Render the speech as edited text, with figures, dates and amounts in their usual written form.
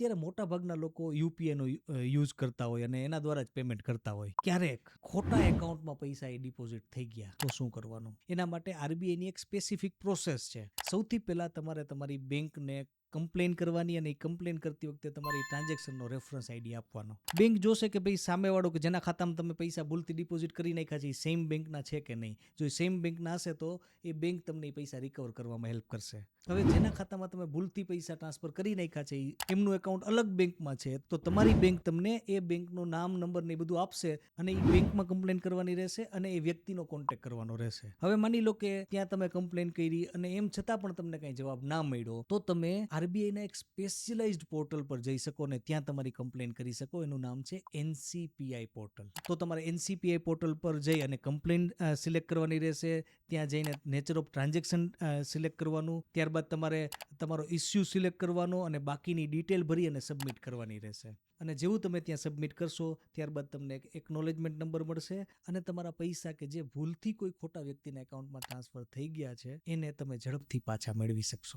અત્યારે મોટા ભાગના લોકો યુપીઆઈનો યુઝ કરતા હોય અને એના દ્વારા જ પેમેન્ટ કરતા હોય. ક્યારેક ખોટા એકાઉન્ટમાં પૈસા એ ડિપોઝિટ થઈ ગયા તો શું કરવાનું? એના માટે આરબીઆઈની એક સ્પેસિફિક પ્રોસેસ છે. સૌથી પહેલા તમારે તમારી બેંકને કમ્પ્લેન કરવાની અને એ કમ્પ્લેન કરતી વખતે તમારી ટ્રાન્ઝેક્શનનો રેફરન્સ આઈડી આપવાનો. બેંક જોશે કે ભાઈ સામેવાળો કે જેના ખાતામાં તમે પૈસા ભૂલથી ડિપોઝિટ કરી નાખ્યા છે એ સેમ બેંકના છે કે નહીં. જો એ સેમ બેંકના હશે તો એ બેંક તમને એ પૈસા રિકવર કરવામાં હેલ્પ કરશે. હવે જેના ખાતામાં તમે ભૂલથી પૈસા ટ્રાન્સફર કરી નાખ્યા છે એમનું એકાઉન્ટ અલગ બેંકમાં છે તો તમારી બેંક તમને એ બેંકનું નામ, નંબર ને બધું આપશે અને એ બેંકમાં કમ્પ્લેન કરવાની રહેશે અને એ વ્યક્તિનો કોન્ટેક્ટ કરવાનો રહેશે. હવે માની લો કે ત્યાં તમે કમ્પ્લેન કરી અને એમ છતાં પણ તમને કંઈ જવાબ ના મળ્યો તો તમે આરબીઆઈના એક સ્પેશિયલાઇઝ્ડ પોર્ટલ પર જઈ શકો અને ત્યાં તમારી કમ્પ્લેન કરી શકો. એનું નામ છે એનસીપીઆઈ પોર્ટલ. તો તમારે એનસીપીઆઈ પોર્ટલ પર જઈ અને કમ્પ્લેન સિલેક્ટ કરવાની રહેશે. ત્યાં જઈને નેચર ઓફ ટ્રાન્ઝેક્શન સિલેક્ટ કરવાનું. ત્યારબાદ તમારે તમારો ઇસ્યુ સિલેક્ટ કરવાનો અને બાકીની ડિટેલ ભરી અને સબમિટ કરવાની રહેશે. અને જેવું તમે ત્યાં સબમિટ કરશો ત્યારબાદ તમને એક એકનોલેજમેન્ટ નંબર મળશે અને તમારા પૈસા કે જે ભૂલથી કોઈ ખોટા વ્યક્તિના એકાઉન્ટમાં ટ્રાન્સફર થઈ ગયા છે એને તમે ઝડપથી પાછા મેળવી શકશો.